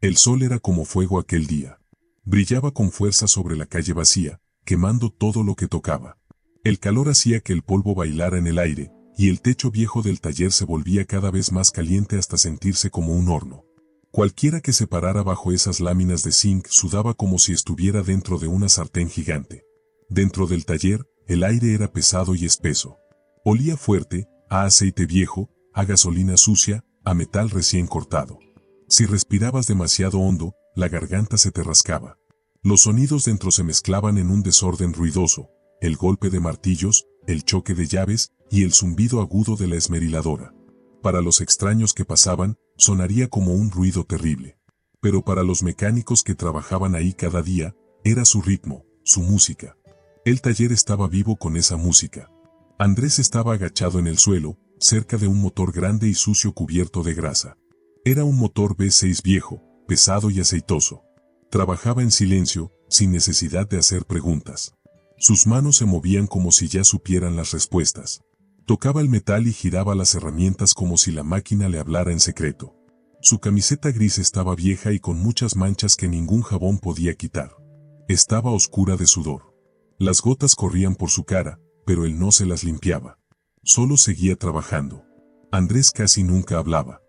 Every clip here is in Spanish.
El sol era como fuego aquel día. Brillaba con fuerza sobre la calle vacía, quemando todo lo que tocaba. El calor hacía que el polvo bailara en el aire, y el techo viejo del taller se volvía cada vez más caliente hasta sentirse como un horno. Cualquiera que se parara bajo esas láminas de zinc sudaba como si estuviera dentro de una sartén gigante. Dentro del taller, el aire era pesado y espeso. Olía fuerte, a aceite viejo, a gasolina sucia, a metal recién cortado. Si respirabas demasiado hondo, la garganta se te rascaba. Los sonidos dentro se mezclaban en un desorden ruidoso, el golpe de martillos, el choque de llaves y el zumbido agudo de la esmeriladora. Para los extraños que pasaban, sonaría como un ruido terrible. Pero para los mecánicos que trabajaban ahí cada día, era su ritmo, su música. El taller estaba vivo con esa música. Andrés estaba agachado en el suelo, cerca de un motor grande y sucio cubierto de grasa. Era un motor V6 viejo, pesado y aceitoso. Trabajaba en silencio, sin necesidad de hacer preguntas. Sus manos se movían como si ya supieran las respuestas. Tocaba el metal y giraba las herramientas como si la máquina le hablara en secreto. Su camiseta gris estaba vieja y con muchas manchas que ningún jabón podía quitar. Estaba oscura de sudor. Las gotas corrían por su cara, pero él no se las limpiaba. Solo seguía trabajando. Andrés casi nunca hablaba.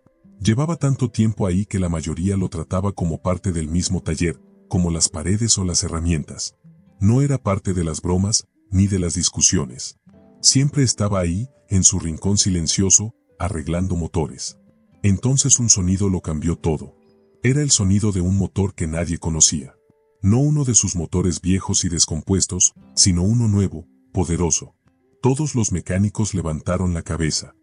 Llevaba tanto tiempo ahí que la mayoría lo trataba como parte del mismo taller, como las paredes o las herramientas. No era parte de las bromas, ni de las discusiones. Siempre estaba ahí, en su rincón silencioso, arreglando motores. Entonces un sonido lo cambió todo. Era el sonido de un motor que nadie conocía. No uno de sus motores viejos y descompuestos, sino uno nuevo, poderoso. Todos los mecánicos levantaron la cabeza.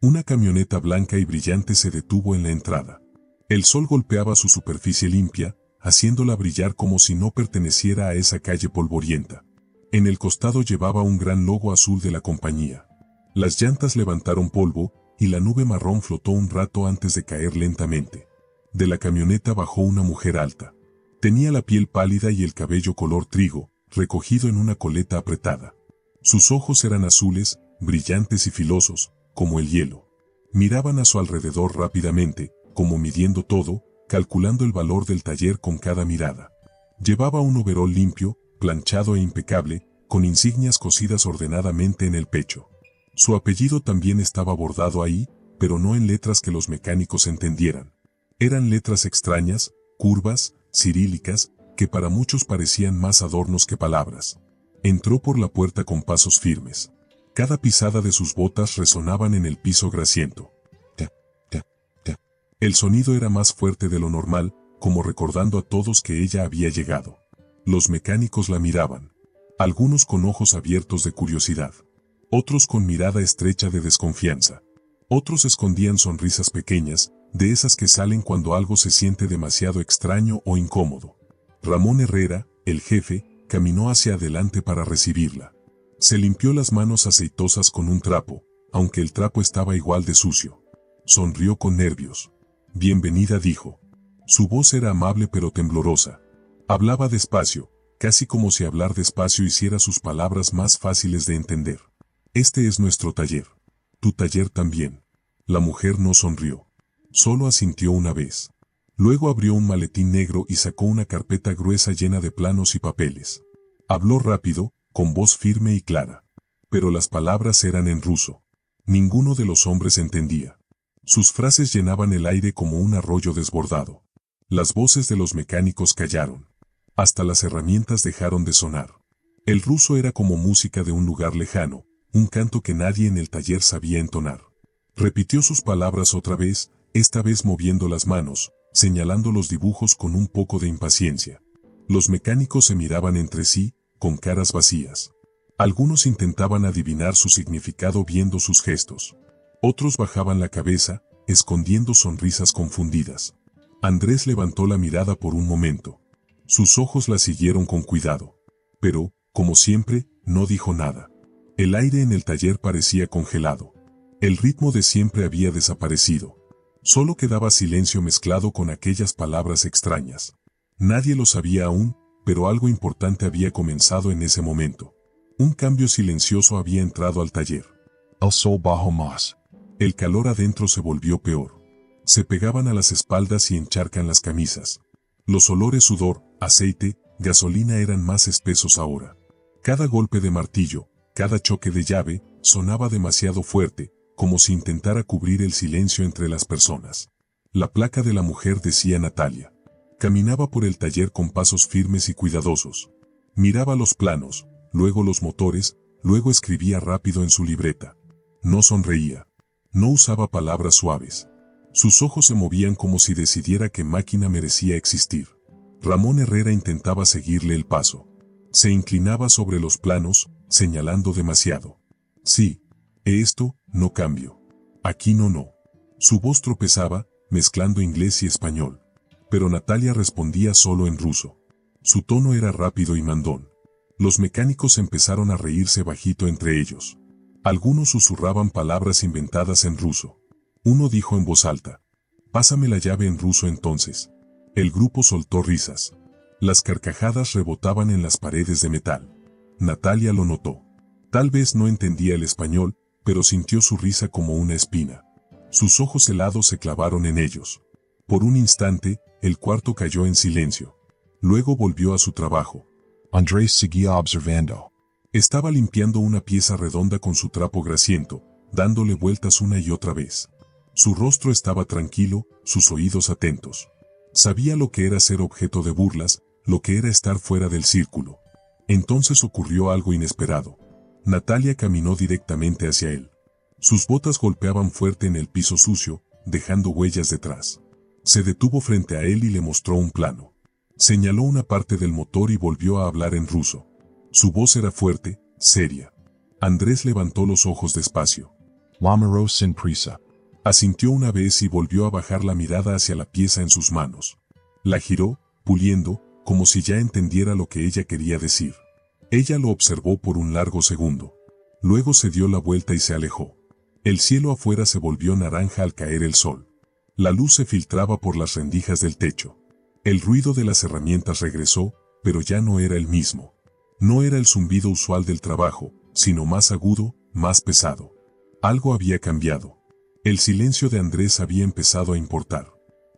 Una camioneta blanca y brillante se detuvo en la entrada. El sol golpeaba su superficie limpia, haciéndola brillar como si no perteneciera a esa calle polvorienta. En el costado llevaba un gran logo azul de la compañía. Las llantas levantaron polvo, y la nube marrón flotó un rato antes de caer lentamente. De la camioneta bajó una mujer alta. Tenía la piel pálida y el cabello color trigo, recogido en una coleta apretada. Sus ojos eran azules, brillantes y filosos, como el hielo. Miraban a su alrededor rápidamente, como midiendo todo, calculando el valor del taller con cada mirada. Llevaba un overol limpio, planchado e impecable, con insignias cosidas ordenadamente en el pecho. Su apellido también estaba bordado ahí, pero no en letras que los mecánicos entendieran. Eran letras extrañas, curvas, cirílicas, que para muchos parecían más adornos que palabras. Entró por la puerta con pasos firmes. Cada pisada de sus botas resonaban en el piso grasiento. Ta, ta, ta. El sonido era más fuerte de lo normal, como recordando a todos que ella había llegado. Los mecánicos la miraban. Algunos con ojos abiertos de curiosidad. Otros con mirada estrecha de desconfianza. Otros escondían sonrisas pequeñas, de esas que salen cuando algo se siente demasiado extraño o incómodo. Ramón Herrera, el jefe, caminó hacia adelante para recibirla. Se limpió las manos aceitosas con un trapo, aunque el trapo estaba igual de sucio. Sonrió con nervios. Bienvenida, dijo. Su voz era amable pero temblorosa. Hablaba despacio, casi como si hablar despacio hiciera sus palabras más fáciles de entender. Este es nuestro taller. Tu taller también. La mujer no sonrió. Solo asintió una vez. Luego abrió un maletín negro y sacó una carpeta gruesa llena de planos y papeles. Habló rápido, con voz firme y clara. Pero las palabras eran en ruso. Ninguno de los hombres entendía. Sus frases llenaban el aire como un arroyo desbordado. Las voces de los mecánicos callaron. Hasta las herramientas dejaron de sonar. El ruso era como música de un lugar lejano, un canto que nadie en el taller sabía entonar. Repitió sus palabras otra vez, esta vez moviendo las manos, señalando los dibujos con un poco de impaciencia. Los mecánicos se miraban entre sí, con caras vacías. Algunos intentaban adivinar su significado viendo sus gestos. Otros bajaban la cabeza, escondiendo sonrisas confundidas. Andrés levantó la mirada por un momento. Sus ojos la siguieron con cuidado. Pero, como siempre, no dijo nada. El aire en el taller parecía congelado. El ritmo de siempre había desaparecido. Solo quedaba silencio mezclado con aquellas palabras extrañas. Nadie lo sabía aún, pero algo importante había comenzado en ese momento. Un cambio silencioso había entrado al taller. El sol bajó más. El calor adentro se volvió peor. Se pegaban a las espaldas y encharcan las camisas. Los olores sudor, aceite, gasolina eran más espesos ahora. Cada golpe de martillo, cada choque de llave, sonaba demasiado fuerte, como si intentara cubrir el silencio entre las personas. La placa de la mujer decía Natalia. Caminaba por el taller con pasos firmes y cuidadosos. Miraba los planos, luego los motores, luego escribía rápido en su libreta. No sonreía. No usaba palabras suaves. Sus ojos se movían como si decidiera qué máquina merecía existir. Ramón Herrera intentaba seguirle el paso. Se inclinaba sobre los planos, señalando demasiado. Sí, esto, no cambio. Aquí no. Su voz tropezaba, mezclando inglés y español. Pero Natalia respondía solo en ruso. Su tono era rápido y mandón. Los mecánicos empezaron a reírse bajito entre ellos. Algunos susurraban palabras inventadas en ruso. Uno dijo en voz alta: «Pásame la llave en ruso entonces». El grupo soltó risas. Las carcajadas rebotaban en las paredes de metal. Natalia lo notó. Tal vez no entendía el español, pero sintió su risa como una espina. Sus ojos helados se clavaron en ellos. Por un instante, el cuarto cayó en silencio. Luego volvió a su trabajo. Andrés seguía observando. Estaba limpiando una pieza redonda con su trapo grasiento, dándole vueltas una y otra vez. Su rostro estaba tranquilo, sus oídos atentos. Sabía lo que era ser objeto de burlas, lo que era estar fuera del círculo. Entonces ocurrió algo inesperado. Natalia caminó directamente hacia él. Sus botas golpeaban fuerte en el piso sucio, dejando huellas detrás. Se detuvo frente a él y le mostró un plano. Señaló una parte del motor y volvió a hablar en ruso. Su voz era fuerte, seria. Andrés levantó los ojos despacio. La miró sin prisa. Asintió una vez y volvió a bajar la mirada hacia la pieza en sus manos. La giró, puliendo, como si ya entendiera lo que ella quería decir. Ella lo observó por un largo segundo. Luego se dio la vuelta y se alejó. El cielo afuera se volvió naranja al caer el sol. La luz se filtraba por las rendijas del techo. El ruido de las herramientas regresó, pero ya no era el mismo. No era el zumbido usual del trabajo, sino más agudo, más pesado. Algo había cambiado. El silencio de Andrés había empezado a importar.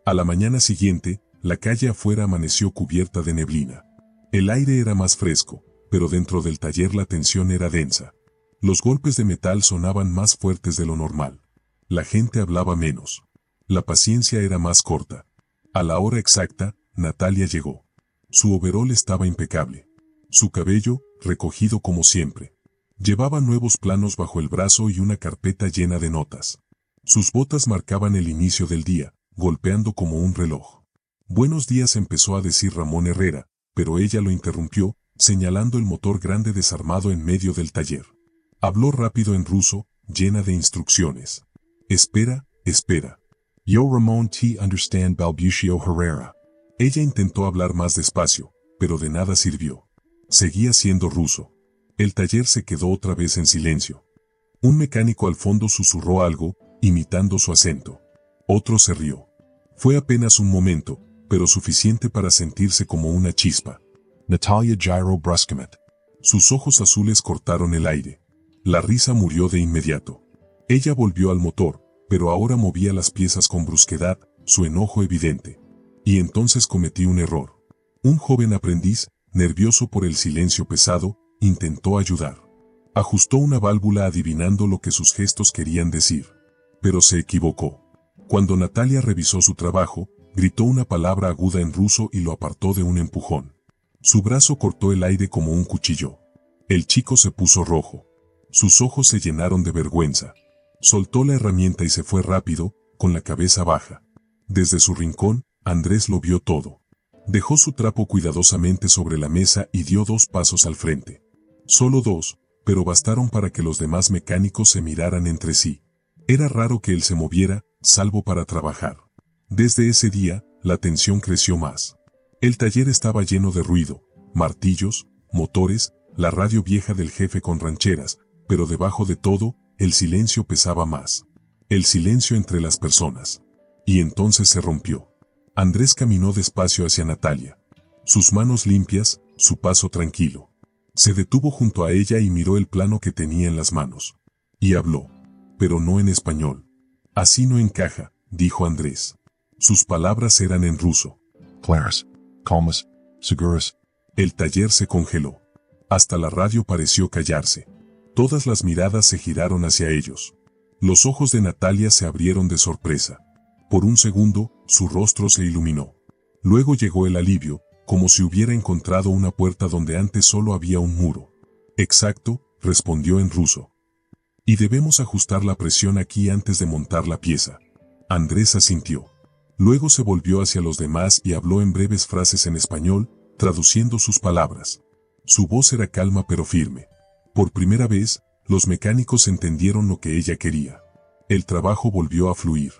A la mañana siguiente, la calle afuera amaneció cubierta de neblina. El aire era más fresco, pero dentro del taller la tensión era densa. Los golpes de metal sonaban más fuertes de lo normal. La gente hablaba menos. La paciencia era más corta. A la hora exacta, Natalia llegó. Su overol estaba impecable. Su cabello, recogido como siempre. Llevaba nuevos planos bajo el brazo y una carpeta llena de notas. Sus botas marcaban el inicio del día, golpeando como un reloj. «Buenos días», empezó a decir Ramón Herrera, pero ella lo interrumpió, señalando el motor grande desarmado en medio del taller. Habló rápido en ruso, llena de instrucciones. «Espera, espera». Yo Ramón te understand, balbució Herrera. Ella intentó hablar más despacio, pero de nada sirvió. Seguía siendo ruso. El taller se quedó otra vez en silencio. Un mecánico al fondo susurró algo, imitando su acento. Otro se rió. Fue apenas un momento, pero suficiente para sentirse como una chispa. Natalia giró bruscamente. Sus ojos azules cortaron el aire. La risa murió de inmediato. Ella volvió al motor, pero ahora movía las piezas con brusquedad, su enojo evidente. Y entonces cometí un error. Un joven aprendiz, nervioso por el silencio pesado, intentó ayudar. Ajustó una válvula adivinando lo que sus gestos querían decir. Pero se equivocó. Cuando Natalia revisó su trabajo, gritó una palabra aguda en ruso y lo apartó de un empujón. Su brazo cortó el aire como un cuchillo. El chico se puso rojo. Sus ojos se llenaron de vergüenza. Soltó la herramienta y se fue rápido, con la cabeza baja. Desde su rincón, Andrés lo vio todo. Dejó su trapo cuidadosamente sobre la mesa y dio 2 pasos al frente. Solo 2, pero bastaron para que los demás mecánicos se miraran entre sí. Era raro que él se moviera, salvo para trabajar. Desde ese día, la tensión creció más. El taller estaba lleno de ruido, martillos, motores, la radio vieja del jefe con rancheras, pero debajo de todo, el silencio pesaba más. El silencio entre las personas. Y entonces se rompió. Andrés caminó despacio hacia Natalia. Sus manos limpias, su paso tranquilo. Se detuvo junto a ella y miró el plano que tenía en las manos. Y habló. Pero no en español. «Así no encaja», dijo Andrés. Sus palabras eran en ruso. Claras, calmas, seguras. El taller se congeló. Hasta la radio pareció callarse. Todas las miradas se giraron hacia ellos. Los ojos de Natalia se abrieron de sorpresa. Por un segundo, su rostro se iluminó. Luego llegó el alivio, como si hubiera encontrado una puerta donde antes solo había un muro. Exacto, respondió en ruso. Y debemos ajustar la presión aquí antes de montar la pieza. Andrés asintió. Luego se volvió hacia los demás y habló en breves frases en español, traduciendo sus palabras. Su voz era calma pero firme. Por primera vez, los mecánicos entendieron lo que ella quería. El trabajo volvió a fluir.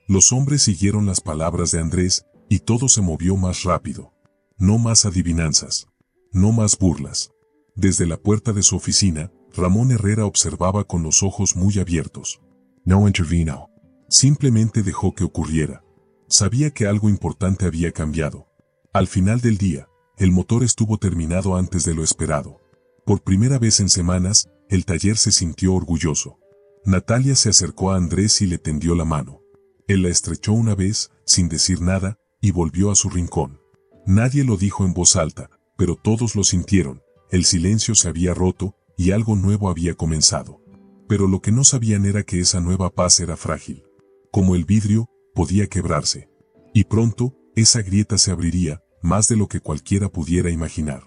Los hombres siguieron las palabras de Andrés y todo se movió más rápido. No más adivinanzas. No más burlas. Desde la puerta de su oficina, Ramón Herrera observaba con los ojos muy abiertos. No intervino. Simplemente dejó que ocurriera. Sabía que algo importante había cambiado. Al final del día, el motor estuvo terminado antes de lo esperado. Por primera vez en semanas, el taller se sintió orgulloso. Natalia se acercó a Andrés y le tendió la mano. Él la estrechó una vez, sin decir nada, y volvió a su rincón. Nadie lo dijo en voz alta, pero todos lo sintieron. El silencio se había roto, y algo nuevo había comenzado. Pero lo que no sabían era que esa nueva paz era frágil. Como el vidrio, podía quebrarse. Y pronto, esa grieta se abriría, más de lo que cualquiera pudiera imaginar.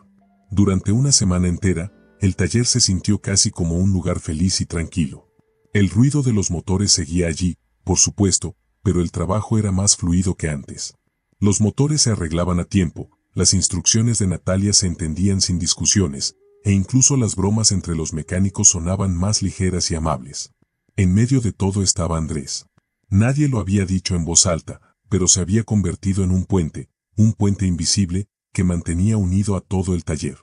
Durante una semana entera, el taller se sintió casi como un lugar feliz y tranquilo. El ruido de los motores seguía allí, por supuesto, pero el trabajo era más fluido que antes. Los motores se arreglaban a tiempo, las instrucciones de Natalia se entendían sin discusiones, e incluso las bromas entre los mecánicos sonaban más ligeras y amables. En medio de todo estaba Andrés. Nadie lo había dicho en voz alta, pero se había convertido en un puente invisible, que mantenía unido a todo el taller.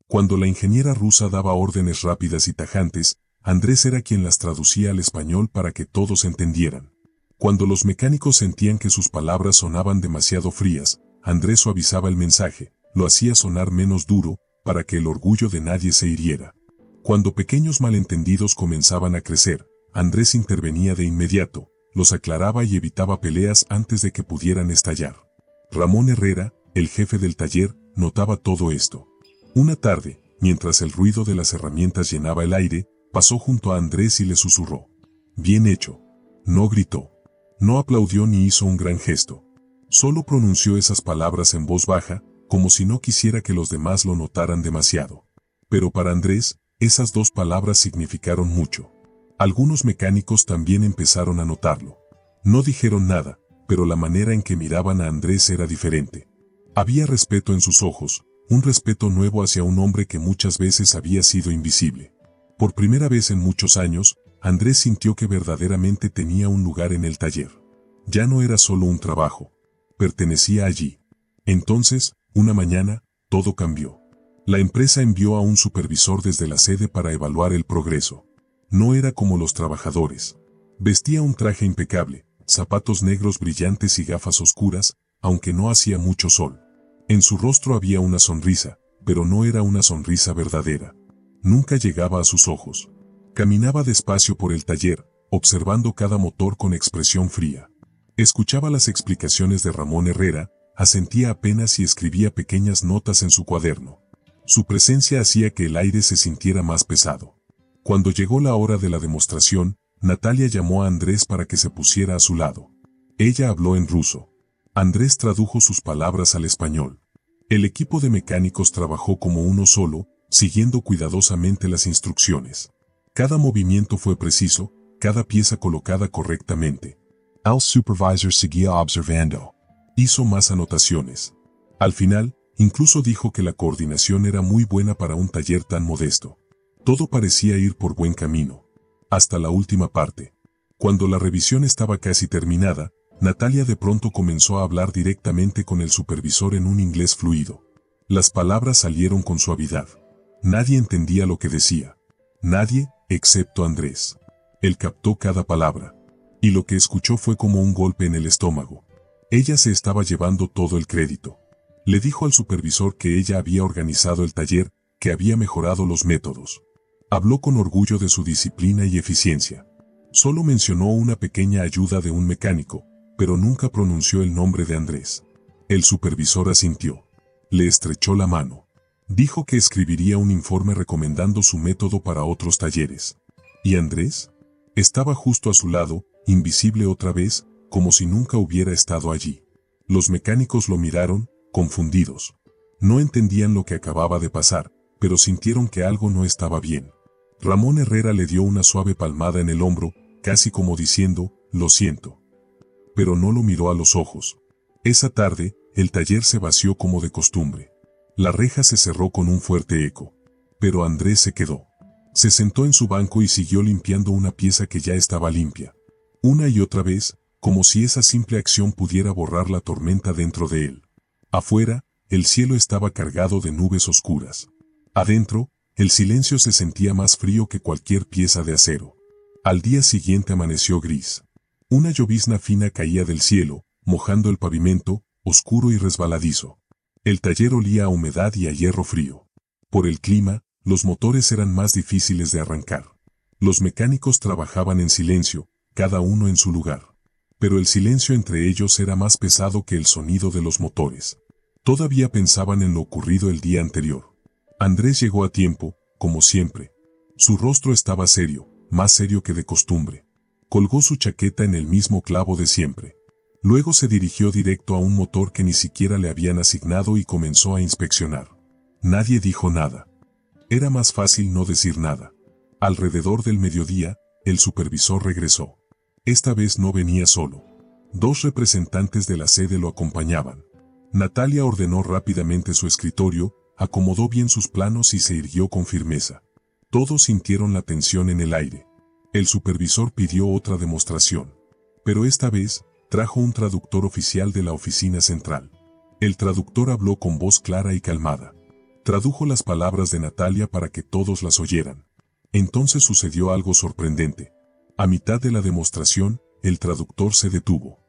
Cuando la ingeniera rusa daba órdenes rápidas y tajantes, Andrés era quien las traducía al español para que todos entendieran. Cuando los mecánicos sentían que sus palabras sonaban demasiado frías, Andrés suavizaba el mensaje, lo hacía sonar menos duro, para que el orgullo de nadie se hiriera. Cuando pequeños malentendidos comenzaban a crecer, Andrés intervenía de inmediato, los aclaraba y evitaba peleas antes de que pudieran estallar. Ramón Herrera, el jefe del taller, notaba todo esto. Una tarde, mientras el ruido de las herramientas llenaba el aire, pasó junto a Andrés y le susurró. Bien hecho. No gritó. No aplaudió ni hizo un gran gesto. Solo pronunció esas palabras en voz baja, como si no quisiera que los demás lo notaran demasiado. Pero para Andrés, esas dos palabras significaron mucho. Algunos mecánicos también empezaron a notarlo. No dijeron nada, pero la manera en que miraban a Andrés era diferente. Había respeto en sus ojos, un respeto nuevo hacia un hombre que muchas veces había sido invisible. Por primera vez en muchos años, Andrés sintió que verdaderamente tenía un lugar en el taller. Ya no era solo un trabajo. Pertenecía allí. Entonces, una mañana, todo cambió. La empresa envió a un supervisor desde la sede para evaluar el progreso. No era como los trabajadores. Vestía un traje impecable, zapatos negros brillantes y gafas oscuras, aunque no hacía mucho sol. En su rostro había una sonrisa, pero no era una sonrisa verdadera. Nunca llegaba a sus ojos. Caminaba despacio por el taller, observando cada motor con expresión fría. Escuchaba las explicaciones de Ramón Herrera, asentía apenas y escribía pequeñas notas en su cuaderno. Su presencia hacía que el aire se sintiera más pesado. Cuando llegó la hora de la demostración, Natalia llamó a Andrés para que se pusiera a su lado. Ella habló en ruso. Andrés tradujo sus palabras al español. El equipo de mecánicos trabajó como uno solo, siguiendo cuidadosamente las instrucciones. Cada movimiento fue preciso, cada pieza colocada correctamente. El supervisor seguía observando. Hizo más anotaciones. Al final, incluso dijo que la coordinación era muy buena para un taller tan modesto. Todo parecía ir por buen camino. Hasta la última parte. Cuando la revisión estaba casi terminada, Natalia de pronto comenzó a hablar directamente con el supervisor en un inglés fluido. Las palabras salieron con suavidad. Nadie entendía lo que decía. Nadie, excepto Andrés. Él captó cada palabra. Y lo que escuchó fue como un golpe en el estómago. Ella se estaba llevando todo el crédito. Le dijo al supervisor que ella había organizado el taller, que había mejorado los métodos. Habló con orgullo de su disciplina y eficiencia. Solo mencionó una pequeña ayuda de un mecánico, pero nunca pronunció el nombre de Andrés. El supervisor asintió. Le estrechó la mano. Dijo que escribiría un informe recomendando su método para otros talleres. ¿Y Andrés? Estaba justo a su lado, invisible otra vez, como si nunca hubiera estado allí. Los mecánicos lo miraron, confundidos. No entendían lo que acababa de pasar, pero sintieron que algo no estaba bien. Ramón Herrera le dio una suave palmada en el hombro, casi como diciendo, lo siento. Pero no lo miró a los ojos. Esa tarde, el taller se vació como de costumbre. La reja se cerró con un fuerte eco. Pero Andrés se quedó. Se sentó en su banco y siguió limpiando una pieza que ya estaba limpia. Una y otra vez, como si esa simple acción pudiera borrar la tormenta dentro de él. Afuera, el cielo estaba cargado de nubes oscuras. Adentro, el silencio se sentía más frío que cualquier pieza de acero. Al día siguiente amaneció gris. Una llovizna fina caía del cielo, mojando el pavimento, oscuro y resbaladizo. El taller olía a humedad y a hierro frío. Por el clima, los motores eran más difíciles de arrancar. Los mecánicos trabajaban en silencio, cada uno en su lugar. Pero el silencio entre ellos era más pesado que el sonido de los motores. Todavía pensaban en lo ocurrido el día anterior. Andrés llegó a tiempo, como siempre. Su rostro estaba serio, más serio que de costumbre. Colgó su chaqueta en el mismo clavo de siempre. Luego se dirigió directo a un motor que ni siquiera le habían asignado y comenzó a inspeccionar. Nadie dijo nada. Era más fácil no decir nada. Alrededor del mediodía, el supervisor regresó. Esta vez no venía solo. 2 representantes de la sede lo acompañaban. Natalia ordenó rápidamente su escritorio, acomodó bien sus planos y se irguió con firmeza. Todos sintieron la tensión en el aire. El supervisor pidió otra demostración. Pero esta vez, trajo un traductor oficial de la oficina central. El traductor habló con voz clara y calmada. Tradujo las palabras de Natalia para que todos las oyeran. Entonces sucedió algo sorprendente. A mitad de la demostración, el traductor se detuvo.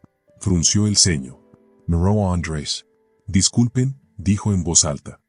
Frunció el ceño. Miró a Andrés. Disculpen, dijo en voz alta.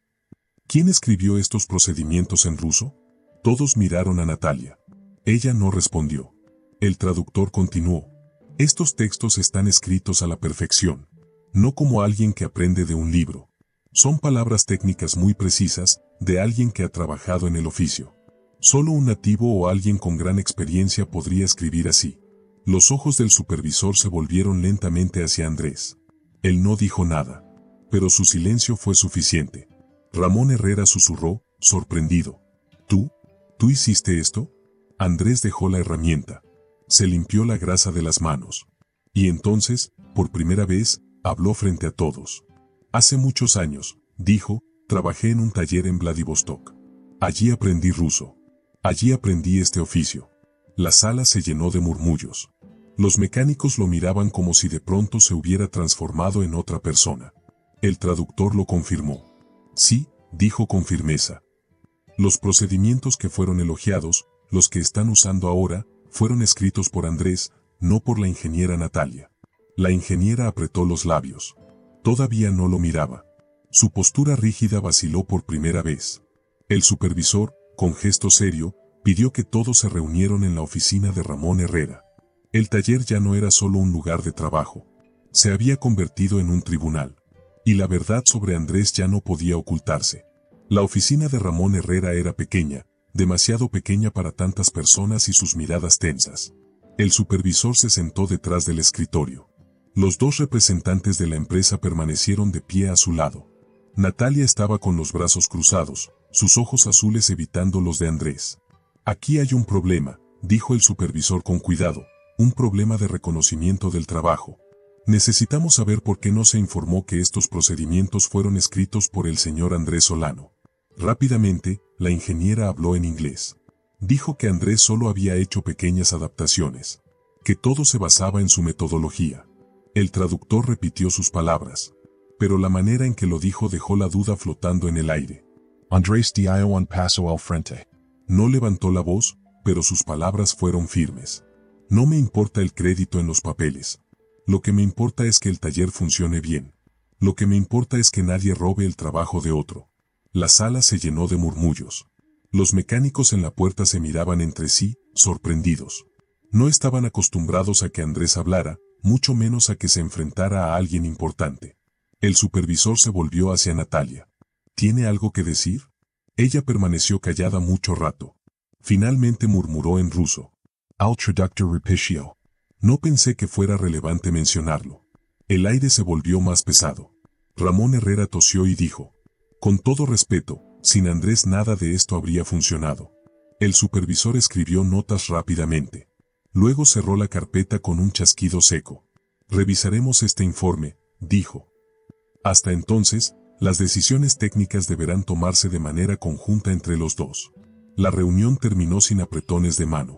¿Quién escribió estos procedimientos en ruso? Todos miraron a Natalia. Ella no respondió. El traductor continuó. Estos textos están escritos a la perfección. No como alguien que aprende de un libro. Son palabras técnicas muy precisas, de alguien que ha trabajado en el oficio. Solo un nativo o alguien con gran experiencia podría escribir así. Los ojos del supervisor se volvieron lentamente hacia Andrés. Él no dijo nada. Pero su silencio fue suficiente. Ramón Herrera susurró, sorprendido. ¿Tú hiciste esto? Andrés dejó la herramienta. Se limpió la grasa de las manos. Y entonces, por primera vez, habló frente a todos. Hace muchos años, dijo, trabajé en un taller en Vladivostok. Allí aprendí ruso. Allí aprendí este oficio. La sala se llenó de murmullos. Los mecánicos lo miraban como si de pronto se hubiera transformado en otra persona. El traductor lo confirmó. Sí, dijo con firmeza. Los procedimientos que fueron elogiados, los que están usando ahora, fueron escritos por Andrés, no por la ingeniera Natalia. La ingeniera apretó los labios. Todavía no lo miraba. Su postura rígida vaciló por primera vez. El supervisor, con gesto serio, pidió que todos se reunieran en la oficina de Ramón Herrera. El taller ya no era solo un lugar de trabajo. Se había convertido en un tribunal. Y la verdad sobre Andrés ya no podía ocultarse. La oficina de Ramón Herrera era pequeña, demasiado pequeña para tantas personas y sus miradas tensas. El supervisor se sentó detrás del escritorio. Los 2 representantes de la empresa permanecieron de pie a su lado. Natalia estaba con los brazos cruzados, sus ojos azules evitando los de Andrés. Aquí hay un problema, dijo el supervisor con cuidado, un problema de reconocimiento del trabajo. Necesitamos saber por qué no se informó que estos procedimientos fueron escritos por el señor Andrés Solano. Rápidamente, la ingeniera habló en inglés. Dijo que Andrés solo había hecho pequeñas adaptaciones, que todo se basaba en su metodología. El traductor repitió sus palabras, pero la manera en que lo dijo dejó la duda flotando en el aire. Andrés dio un paso al frente. No levantó la voz, pero sus palabras fueron firmes. No me importa el crédito en los papeles. Lo que me importa es que el taller funcione bien. Lo que me importa es que nadie robe el trabajo de otro. La sala se llenó de murmullos. Los mecánicos en la puerta se miraban entre sí, sorprendidos. No estaban acostumbrados a que Andrés hablara, mucho menos a que se enfrentara a alguien importante. El supervisor se volvió hacia Natalia. ¿Tiene algo que decir? Ella permaneció callada mucho rato. Finalmente murmuró en ruso. Ultradoctor Repetio. No pensé que fuera relevante mencionarlo. El aire se volvió más pesado. Ramón Herrera tosió y dijo: con todo respeto, sin Andrés nada de esto habría funcionado. El supervisor escribió notas rápidamente. Luego cerró la carpeta con un chasquido seco. Revisaremos este informe, dijo. Hasta entonces, las decisiones técnicas deberán tomarse de manera conjunta entre los dos. La reunión terminó sin apretones de mano.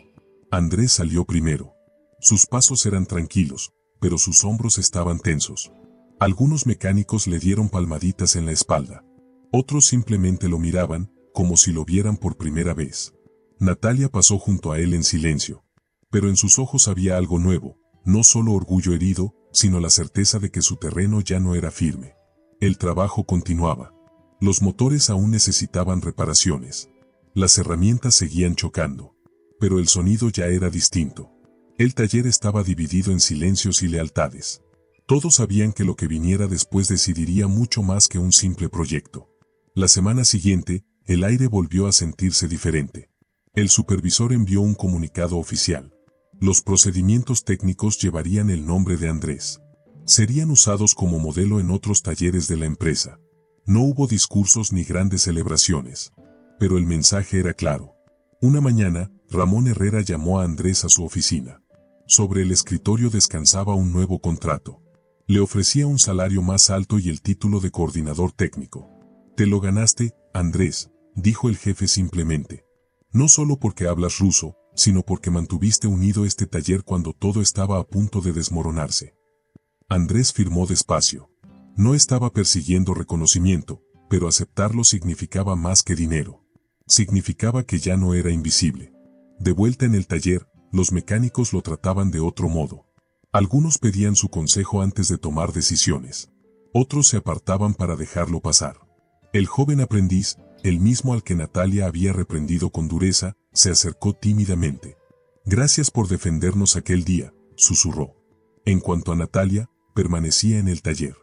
Andrés salió primero. Sus pasos eran tranquilos, pero sus hombros estaban tensos. Algunos mecánicos le dieron palmaditas en la espalda. Otros simplemente lo miraban, como si lo vieran por primera vez. Natalia pasó junto a él en silencio. Pero en sus ojos había algo nuevo, no solo orgullo herido, sino la certeza de que su terreno ya no era firme. El trabajo continuaba. Los motores aún necesitaban reparaciones. Las herramientas seguían chocando. Pero el sonido ya era distinto. El taller estaba dividido en silencios y lealtades. Todos sabían que lo que viniera después decidiría mucho más que un simple proyecto. La semana siguiente, el aire volvió a sentirse diferente. El supervisor envió un comunicado oficial. Los procedimientos técnicos llevarían el nombre de Andrés. Serían usados como modelo en otros talleres de la empresa. No hubo discursos ni grandes celebraciones. Pero el mensaje era claro. Una mañana, Ramón Herrera llamó a Andrés a su oficina. Sobre el escritorio descansaba un nuevo contrato. Le ofrecía un salario más alto y el título de coordinador técnico. «Te lo ganaste, Andrés», dijo el jefe simplemente. «No solo porque hablas ruso, sino porque mantuviste unido este taller cuando todo estaba a punto de desmoronarse». Andrés firmó despacio. No estaba persiguiendo reconocimiento, pero aceptarlo significaba más que dinero. Significaba que ya no era invisible. De vuelta en el taller, los mecánicos lo trataban de otro modo. Algunos pedían su consejo antes de tomar decisiones. Otros se apartaban para dejarlo pasar. El joven aprendiz, el mismo al que Natalia había reprendido con dureza, se acercó tímidamente. «Gracias por defendernos aquel día», susurró. En cuanto a Natalia, permanecía en el taller.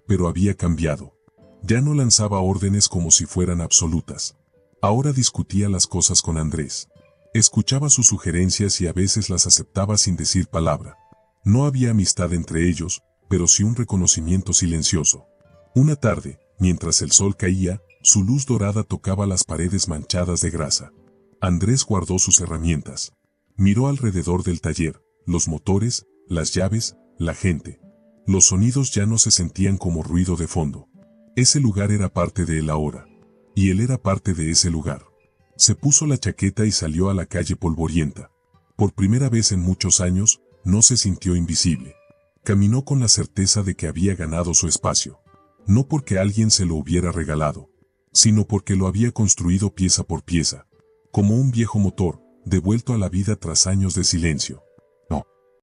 Pero había cambiado. Ya no lanzaba órdenes como si fueran absolutas. Ahora discutía las cosas con Andrés. Escuchaba sus sugerencias y a veces las aceptaba sin decir palabra. No había amistad entre ellos, pero sí un reconocimiento silencioso. Una tarde, mientras el sol caía, su luz dorada tocaba las paredes manchadas de grasa. Andrés guardó sus herramientas. Miró alrededor del taller, los motores, las llaves, la gente. Los sonidos ya no se sentían como ruido de fondo. Ese lugar era parte de él ahora. Y él era parte de ese lugar. Se puso la chaqueta y salió a la calle polvorienta. Por primera vez en muchos años, no se sintió invisible. Caminó con la certeza de que había ganado su espacio. No porque alguien se lo hubiera regalado, sino porque lo había construido pieza por pieza. Como un viejo motor, devuelto a la vida tras años de silencio.